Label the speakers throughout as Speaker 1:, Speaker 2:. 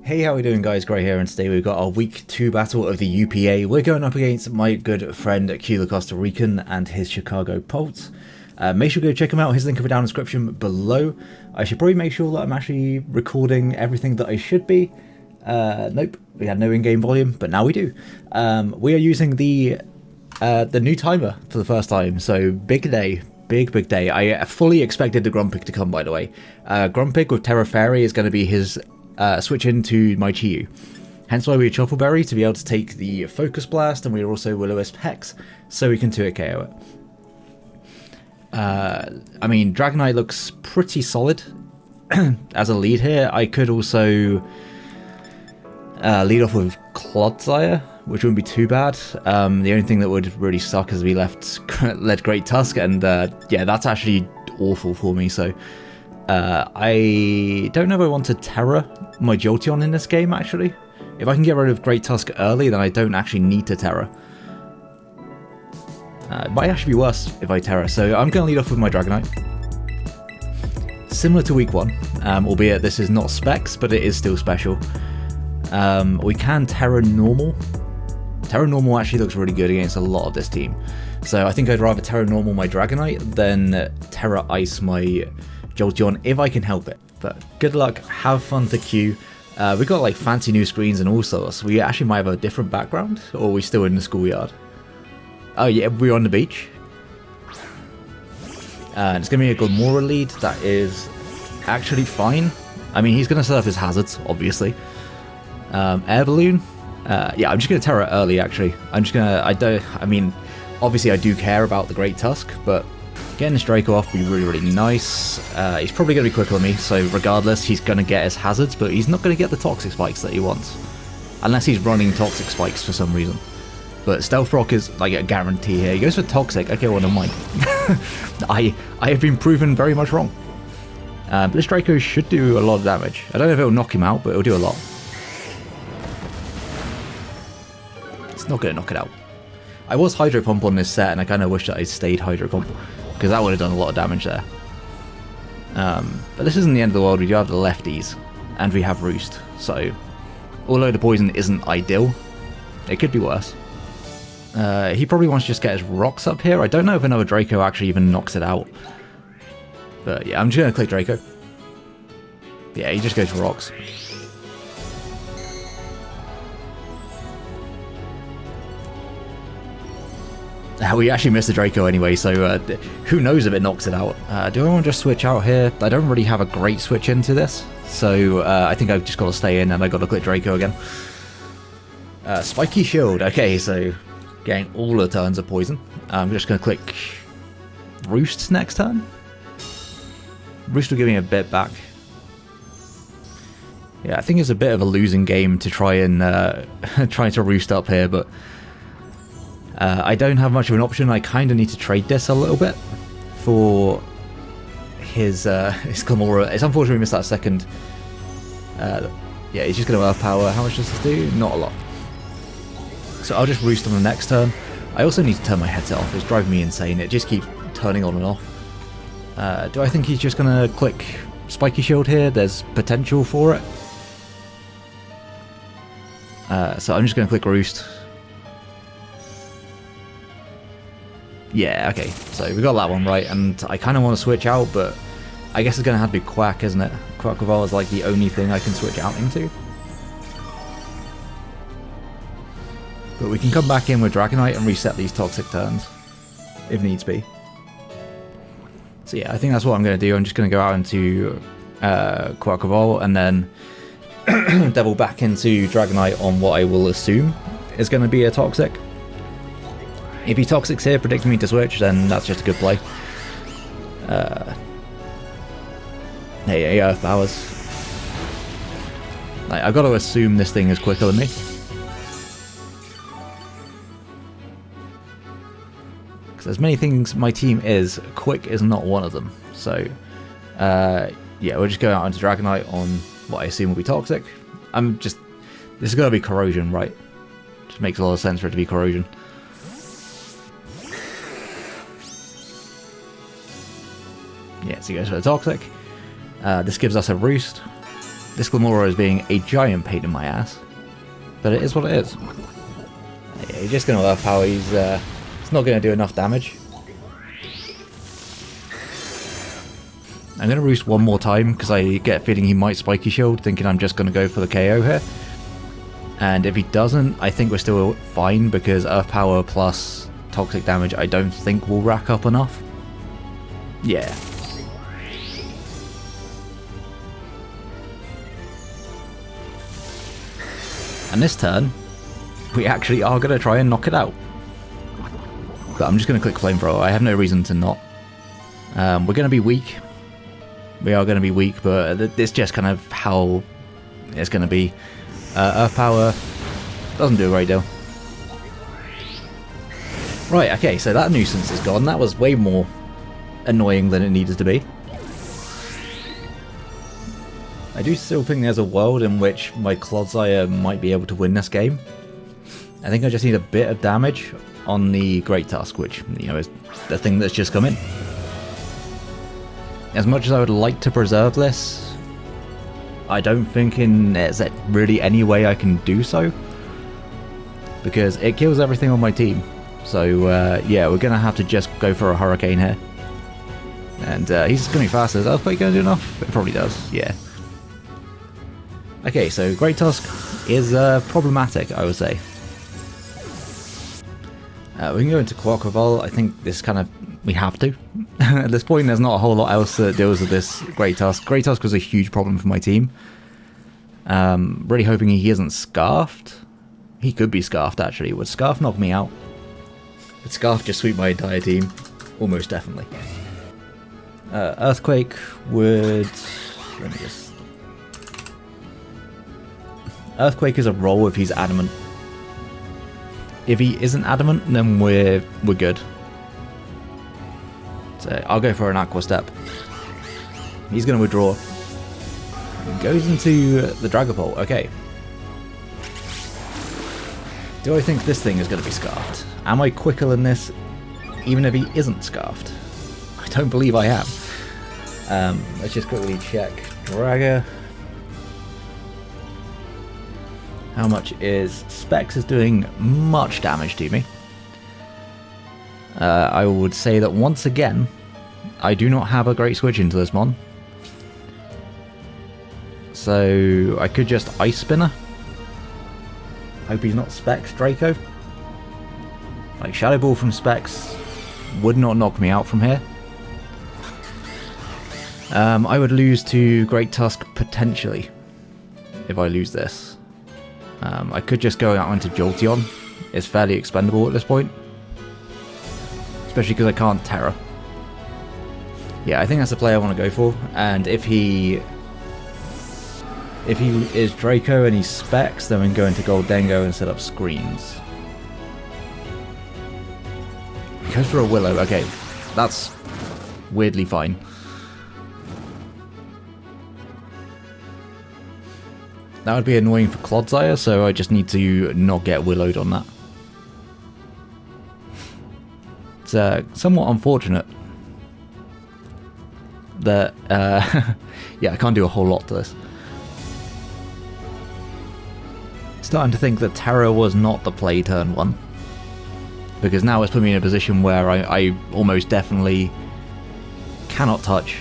Speaker 1: Hey, how are we doing, guys? Great here, and today we've got our week 2 battle of the UPA. We're going up against my good friend QtheCostaRican and his Chicago Pults. Make sure to go check him out. His link will be down in the description below. I should probably make sure that I'm actually recording everything that I should be. Nope, we had no in-game volume, but now we do. We are using the new timer for the first time, so big day. Big day. I fully expected the Grumpig to come, by the way. Grumpig with Terra Fairy is going to be his switch into my Chiyu. Hence why we Choppleberry to be able to take the Focus Blast, and we also Will-O-Wisp Hex, so we can 2-hit KO it. I mean, Dragonite looks pretty solid as a lead here. I could also lead off with Clodsire, which wouldn't be too bad. The only thing that would really suck is we led Great Tusk, and yeah, that's actually awful for me, so I don't know if I want to Terra my Jolteon in this game, actually. If I can get rid of Great Tusk early, then I don't actually need to Terra. It might actually be worse if I Terra, so I'm going to lead off with my Dragonite. Similar to week 1, albeit this is not Specs, but it is still special. We can Terra Normal. Terra Normal actually looks really good against a lot of this team. So I think I'd rather Terra Normal my Dragonite than Terra Ice my Jolteon if I can help it. But good luck, have fun to queue. We got like fancy new screens and all sorts. We actually might have a different background, or are we still in the schoolyard? Oh yeah, we're on the beach. And it's going to be a Glamora lead that is actually fine. I mean, he's going to set up his hazards, obviously. Air Balloon. Yeah, I'm just going to Terra early, actually. I'm just going to... I mean, obviously I do care about the Great Tusk, but getting this Draco off would be really, really nice. He's probably going to be quicker than me, so regardless, he's going to get his hazards, but he's not going to get the Toxic Spikes that he wants. Unless he's running Toxic Spikes for some reason. But Stealth Rock is like a guarantee here. He goes for Toxic. Okay, well, never mind. I have been proven very much wrong. But this Draco should do a lot of damage. I don't know if it'll knock him out, but it'll do a lot. It's not going to knock it out. I was Hydro Pump on this set, and I kind of wish that I stayed Hydro Pump, because that would have done a lot of damage there. But this isn't the end of the world. We do have the lefties, and we have Roost. So, although the poison isn't ideal, it could be worse. He probably wants to just get his rocks up here. I don't know if another Draco actually even knocks it out. But yeah, I'm just going to click Draco. Yeah, he just goes for rocks. We actually missed the Draco anyway, so who knows if it knocks it out. Do I want to just switch out here? I don't really have a great switch into this, so I think I've just got to stay in, and I've got to click Draco again. Spiky Shield. Okay, so getting all the turns of poison. I'm just going to click Roost next turn. Roost will give me a bit back. Yeah, I think it's a bit of a losing game to try and try to Roost up here, but I don't have much of an option. I kind of need to trade this a little bit for his Glamora. It's unfortunate we missed that second. Yeah, he's just going to Earth Power. How much does this do? Not a lot. So I'll just Roost on the next turn. I also need to turn my headset off. It's driving me insane. It just keeps turning on and off. Do I think he's just going to click Spiky Shield here? There's potential for it. So I'm just going to click Roost. Yeah, okay, so we got that one right, and I kind of want to switch out, but I guess it's going to have to be Quack, isn't it? Quackleval is like the only thing I can switch out into. But we can come back in with Dragonite and reset these Toxic turns, if needs be. So yeah, I think that's what I'm going to do. I'm just going to go out into Quackleval, and then double back into Dragonite on what I will assume is going to be a Toxic. If he Toxics here, predicting me to switch, then that's just a good play. Hey, Earth Powers. I've got to assume this thing is quicker than me. Because as many things my team is, quick is not one of them. So, yeah, we'll just go out into Dragonite on what I assume will be Toxic. This is going to be Corrosion, right? Just makes a lot of sense for it to be Corrosion. Yeah, so he goes for the Toxic. This gives us a Roost. This Glamora is being a giant pain in my ass. But it is what it is. Yeah, he's just going to Earth Power. He's not going to do enough damage. I'm going to roost one more time because I get a feeling he might Spiky Shield, thinking I'm just going to go for the KO here. And if he doesn't, I think we're still fine because Earth Power plus Toxic damage I don't think will rack up enough. Yeah. And this turn, we actually are going to try and knock it out. But I'm just going to click Flamethrower. I have no reason to not. We're going to be weak. We are going to be weak, but it's just kind of how it's going to be. Earth Power doesn't do a great deal. Right, okay, so that nuisance is gone. That was way more annoying than it needed to be. I do still think there's a world in which my Clodsire might be able to win this game. I think I just need a bit of damage on the Great Tusk, which, you know, is the thing that's just come in. As much as I would like to preserve this, I don't think there's really any way I can do so. Because it kills everything on my team. So, yeah, we're going to have to just go for a Hurricane here. And he's going to be faster. Is Earthquake going to do enough? It probably does, yeah. Okay, so Great Tusk is problematic, I would say. We can go into Quaquaval. I think this kind of... we have to. At this point, there's not a whole lot else that deals with this Great Tusk. Great Tusk was a huge problem for my team. Really hoping he isn't Scarfed. He could be Scarfed, actually. Would Scarf knock me out? Would Scarf just sweep my entire team? Almost definitely. Earthquake would... let me just... Earthquake is a roll if he's adamant. If he isn't adamant, then we're good. So I'll go for an Aqua Step. He's going to withdraw. Goes into the Dragapult. Okay. Do I think this thing is going to be Scarfed? Am I quicker than this, even if he isn't Scarfed? I don't believe I am. Let's just quickly check. Draga. How much is... Specs is doing much damage to me. I would say that once again, I do not have a great switch into this mon. So I could just Ice Spinner. Hope he's not Specs Draco. Like Shadow Ball from Specs would not knock me out from here. I would lose to Great Tusk potentially if I lose this. I could just go out into Jolteon. It's fairly expendable at this point. Especially because I can't Terra. Yeah, I think that's the play I want to go for. And if he is Draco and he's Specs, then we can go into Goldengo and set up screens. He goes for a Willow. Okay, that's weirdly fine. That would be annoying for Clodsire, so I just need to not get Willowed on that. It's somewhat unfortunate that, yeah, I can't do a whole lot to this. Starting to think that Terra was not the play turn one. Because now it's put me in a position where I almost definitely cannot touch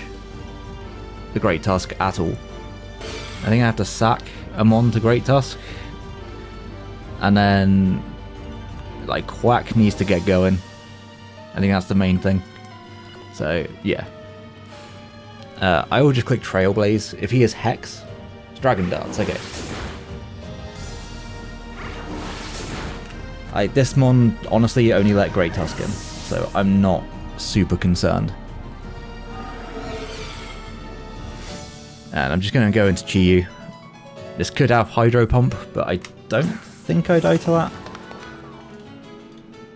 Speaker 1: the Great Tusk at all. I think I have to sack a mon to Great Tusk. And then, like, Quack needs to get going. I think that's the main thing. So, yeah. I will just click Trailblaze. If he is Hex, it's Dragon Darts, okay. This mon, honestly, only let Great Tusk in. So I'm not super concerned. And I'm just going to go into Chi-Yu. This could have Hydro Pump, but I don't think I die to that.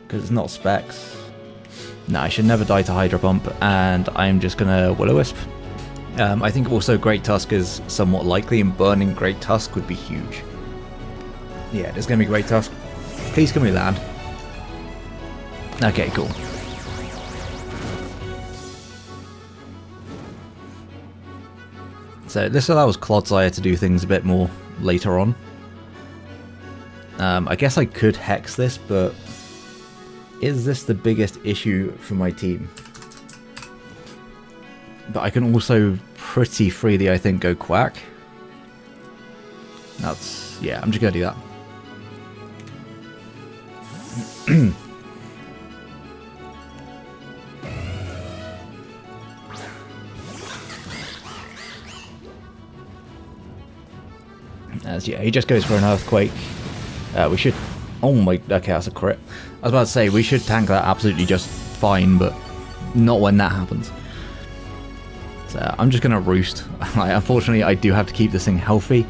Speaker 1: Because it's not Specs. No, I should never die to Hydro Pump, and I'm just going to Will-O-Wisp. I think also Great Tusk is somewhat likely, and burning Great Tusk would be huge. Yeah, there's going to be Great Tusk. Please can we land? Okay, cool. So So this allows Clodsire to do things a bit more later on. I guess I could Hex this, but is this the biggest issue for my team? But I can also pretty freely, I think, go Quack. That's... yeah, I'm just gonna do that. As yeah, he just goes for an Earthquake. We should... oh my... okay, that's a crit. I was about to say, we should tank that absolutely just fine, but not when that happens. So I'm just gonna roost. Unfortunately, I do have to keep this thing healthy.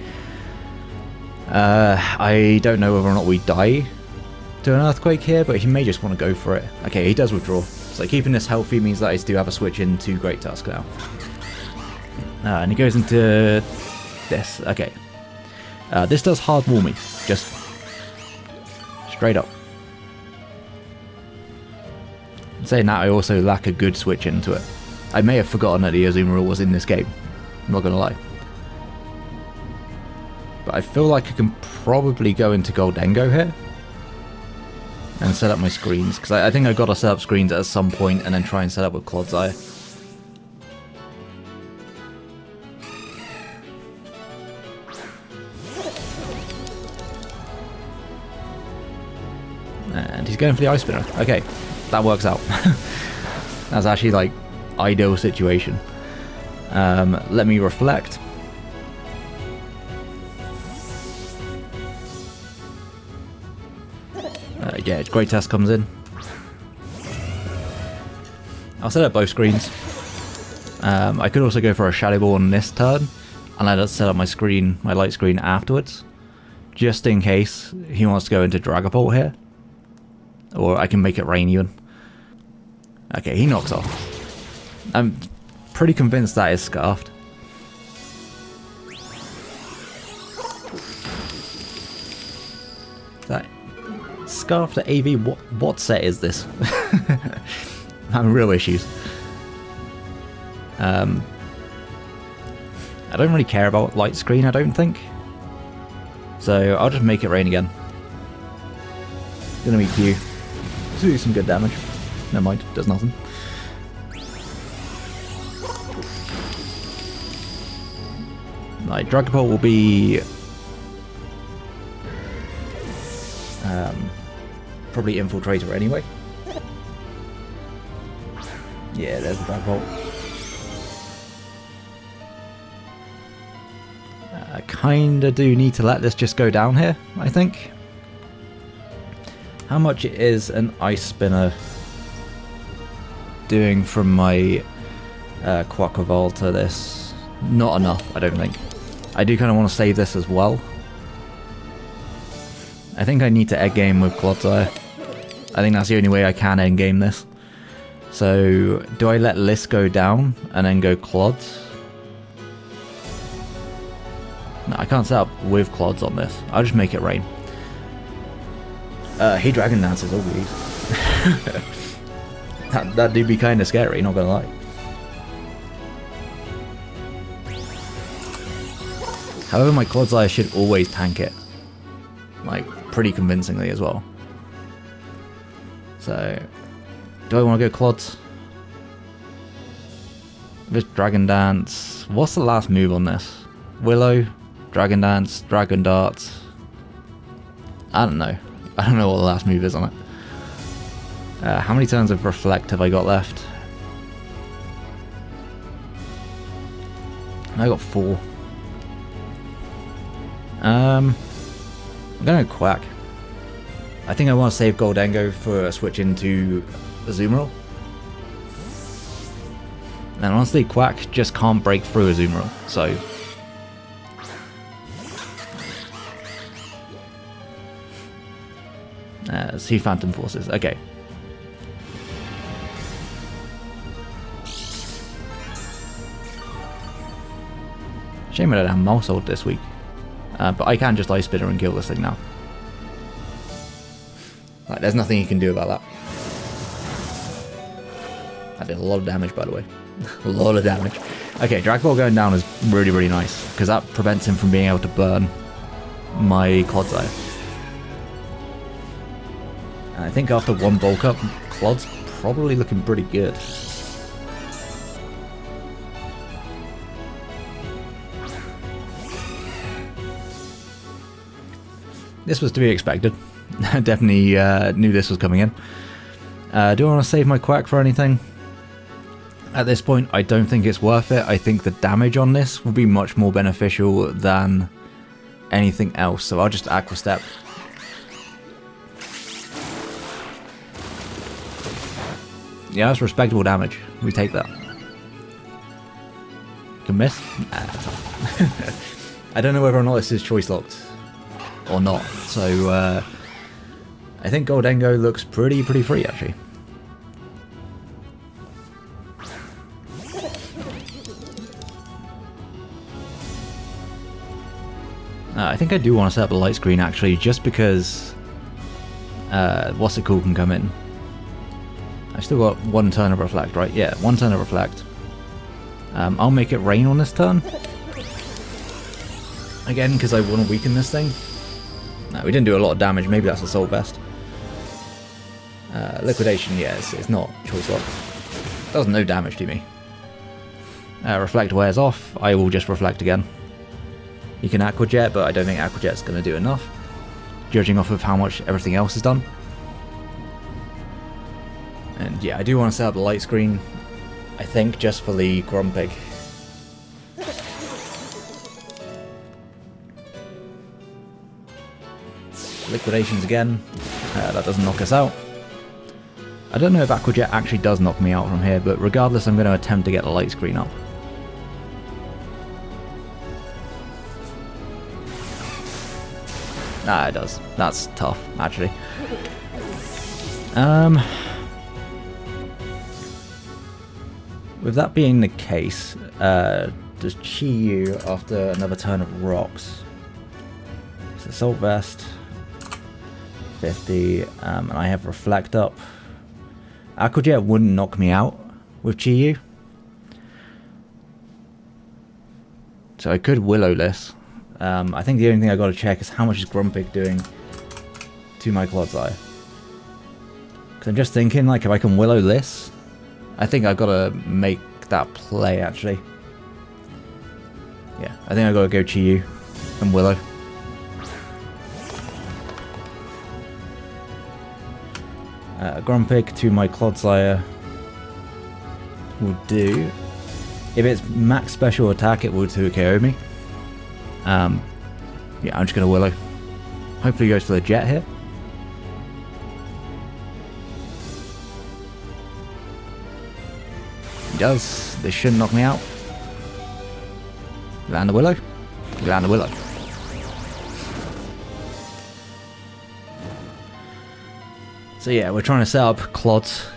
Speaker 1: I don't know whether or not we die to an Earthquake here, but he may just want to go for it. Okay, he does withdraw. So keeping this healthy means that I do have a switch into Great Tusk now. And he goes into this. Okay. This does hard wall me. Just straight up. Saying that, I also lack a good switch into it. I may have forgotten that the Azumarill was in this game. I'm not gonna lie. But I feel like I can probably go into Goldengo here and set up my screens, because I think I gotta set up screens at some point and then try and set up with Clodsire. And he's going for the Ice Spinner. Okay, that works out. That's actually like ideal situation. Let me reflect. Yeah, Great Tusk comes in. I'll set up both screens. I could also go for a Shadow Ball on this turn, and I'd set up my screen, my light screen afterwards, just in case he wants to go into Dragapult here. Or I can make it rain even. Okay, he knocks off. I'm pretty convinced that is Scarfed. That Scarfed at AV? What set is this? I'm having real issues. I don't really care about light screen, I don't think. So I'll just make it rain again. Gonna meet you. Do some good damage. Never mind, does nothing. My Dragapult will be probably Infiltrator anyway. Yeah, there's the Dragapult. I kinda do need to let this just go down here, I think. How much is an Ice Spinner doing from my Quaquaval to this? Not enough, I don't think. I do kind of want to save this as well. I think I need to egg game with Clodsire. I think that's the only way I can end game this. So, do I let Liss go down and then go Clods? No, I can't set up with Clods on this. I'll just make it rain. He Dragon Dances, oh geez. That do be kind of scary, not gonna lie. However, my Clodsire should always tank it. Like, pretty convincingly as well. So, do I want to go Clods? Just Dragon Dance. What's the last move on this? Willow, Dragon Dance, Dragon Darts. I don't know. I don't know what the last move is on it. How many turns of Reflect have I got left? I got 4. I'm gonna Quack. I think I want to save Goldengo for a switch into Azumarill. And honestly, Quack just can't break through Azumarill, so... see Phantom Forces, okay. Shame I don't have Mouse Hold this week. But I can just Ice Spinner and kill this thing now. Like, there's nothing you can do about that. That did a lot of damage, by the way. A lot of damage. Okay, Dragapult going down is really, really nice, because that prevents him from being able to burn my Clodsire. And I think after one bulk up, Clod's probably looking pretty good. This was to be expected. I definitely knew this was coming in. Do I want to save my Quack for anything? At this point, I don't think it's worth it. I think the damage on this will be much more beneficial than anything else. So I'll just Aqua Step. Yeah, that's respectable damage. We take that. Can miss? Nah, I don't know whether or not this is choice locked or not. So I think Gholdengo looks pretty free actually. I think I do want to set up a light screen actually, just because what's it called can come in. I've still got one turn of Reflect, right? Yeah, one turn of Reflect. I'll make it rain on this turn. Again, because I want to weaken this thing. No, we didn't do a lot of damage. Maybe that's Assault Vest. Liquidation, yes, it's not choice lock. Does no damage to me. Reflect wears off. I will just Reflect again. You can Aqua Jet, but I don't think Aqua Jet's going to do enough, judging off of how much everything else is done. And yeah, I do want to set up a light screen, I think, just for the Grumpig. Liquidations again. That doesn't knock us out. I don't know if Aqua Jet actually does knock me out from here, but regardless, I'm going to attempt to get the light screen up. Ah, it does. That's tough, actually. With that being the case, does Chi-Yu after another turn of rocks? It's Assault Vest, 50, and I have Reflect up. Aqua Jet wouldn't knock me out with Chi-Yu, so I could Willow this. I think the only thing I got to check is how much is Grumpig doing to my Clodsire. Because I'm just thinking, like, if I can Willow this, I think I've got to make that play, actually. Yeah, I think I've got to go Chi-Yu and Willow. Grumpig to my Clodsire will do. If it's max special attack, it will 2KO me. Yeah, I'm just going to Willow. Hopefully he goes for the Jet here. He does. This shouldn't knock me out. Land the Willow. Land the Willow. So yeah, we're trying to set up Clods.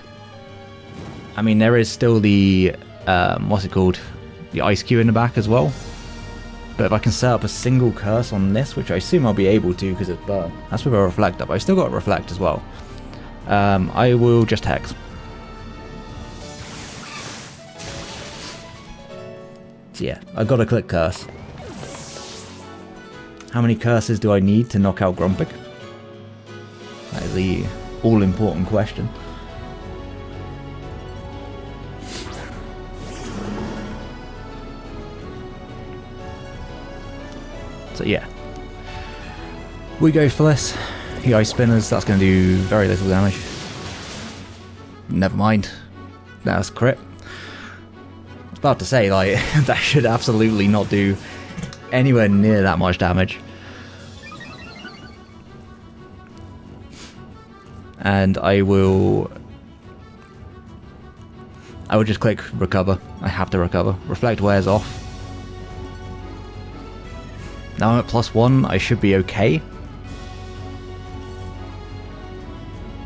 Speaker 1: I mean, there is still the, what's it called? The Ice Cube in the back as well. But if I can set up a single curse on this, which I assume I'll be able to because it's burn. That's with a Reflect up. I still got a Reflect as well. I will just Hex. So yeah, I've got to click Curse. How many curses do I need to knock out Grumpig? That is the all-important question. So yeah, we go for this. The Ice Spinners, that's going to do very little damage. Never mind. That's crit. I was about to say, like, that should absolutely not do anywhere near that much damage. And I will just click Recover. I have to recover. Reflect wears off. Now I'm at +1, I should be okay.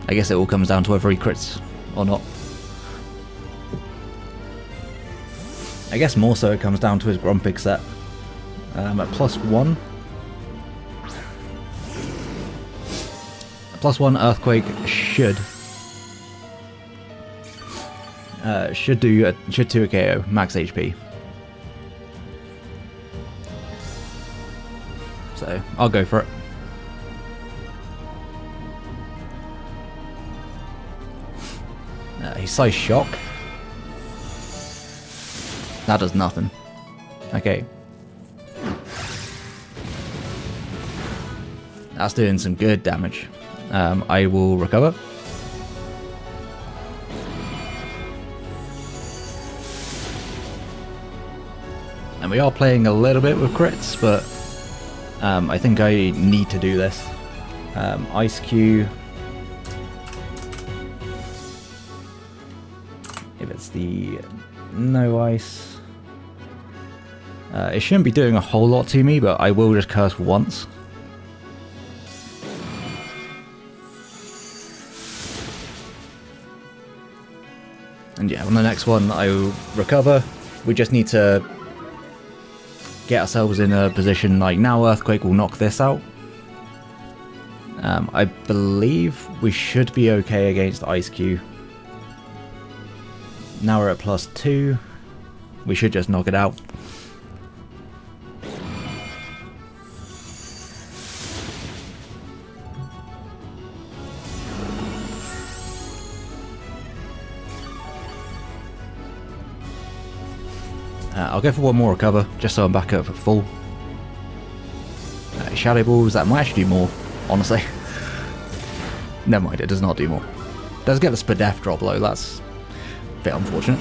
Speaker 1: I guess it all comes down to whether he crits or not. I guess more so it comes down to his Grumpig set. I'm at +1. +1 Earthquake should Should do a KO, max HP. So I'll go for it. He's Size Shock. That does nothing. Okay. That's doing some good damage. I will recover. And we are playing a little bit with crits, but I think I need to do this. Ice Cube. If it's the no ice. It shouldn't be doing a whole lot to me, but I will just curse once. And yeah, on the next one I will recover. We just need to get ourselves in a position like now. Earthquake will knock this out. I believe we should be okay against Ice Cube. Now we're at +2. We should just knock it out. I'll go for one more recover, just so I'm back up at full. Shadow Balls, that might actually do more, honestly. Never mind, it does not do more. It does get the Spadef drop though, that's a bit unfortunate.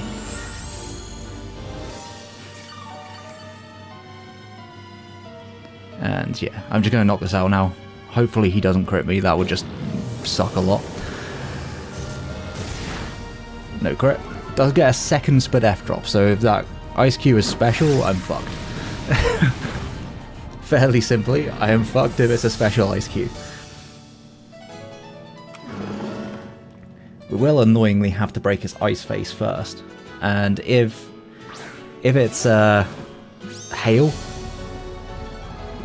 Speaker 1: And yeah, I'm just going to knock this out now. Hopefully he doesn't crit me, that would just suck a lot. No crit. Does get a second Spadef drop, so if that Ice Cube is special, I'm fucked. Fairly simply, I am fucked if it's a special Ice Cube. We will annoyingly have to break his Ice Face first, and if it's hail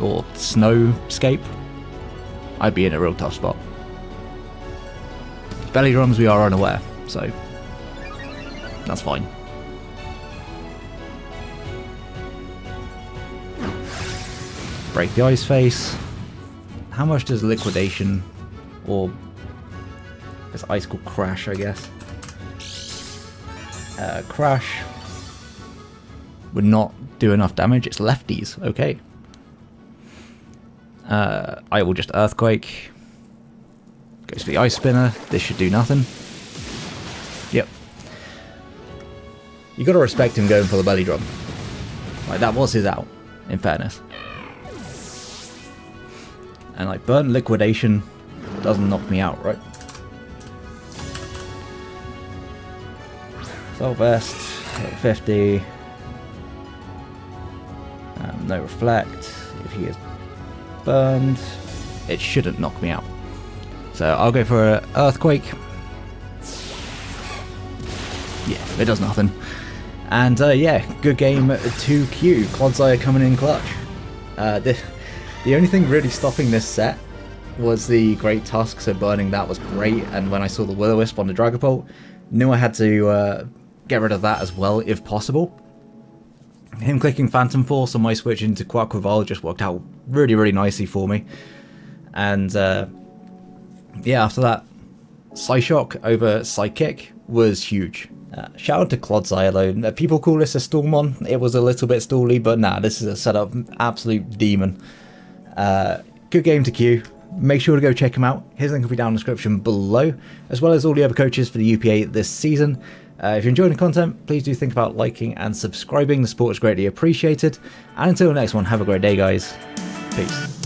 Speaker 1: or snowscape, I'd be in a real tough spot. Belly drums we are unaware, so that's fine. Break the Ice Face. How much does Liquidation, or it's Ice called Crash, I guess. Crash would not do enough damage. It's lefties, okay. I will just Earthquake. Goes for the Ice Spinner. This should do nothing. Yep. You gotta respect him going for the belly drum. Like, that was his out, in fairness. And like, Burnt Liquidation doesn't knock me out, right? Soul Vest, 50. No Reflect. If he is burned, it shouldn't knock me out. So I'll go for an Earthquake. Yeah, it does nothing. And yeah, good game 2Q. Clodsire coming in clutch. The only thing really stopping this set was the Great Tusk, so burning that was great, and when I saw the Will-O-Wisp on the Dragapult, knew I had to get rid of that as well, if possible. Him clicking Phantom Force on my switch into Quaquaval just worked out really, really nicely for me. And yeah, after that, Psyshock over Psychic was huge. Shout out to Clodsire though. People call this a Stormon. It was a little bit stally, but nah, this is a setup absolute demon. Good game to queue. Make sure to go check him out. His link will be down in the description below, as well as all the other coaches for the UPA this season. If you're enjoying the content, please do think about liking and subscribing. The support is greatly appreciated. And until the next one, have a great day, guys. Peace.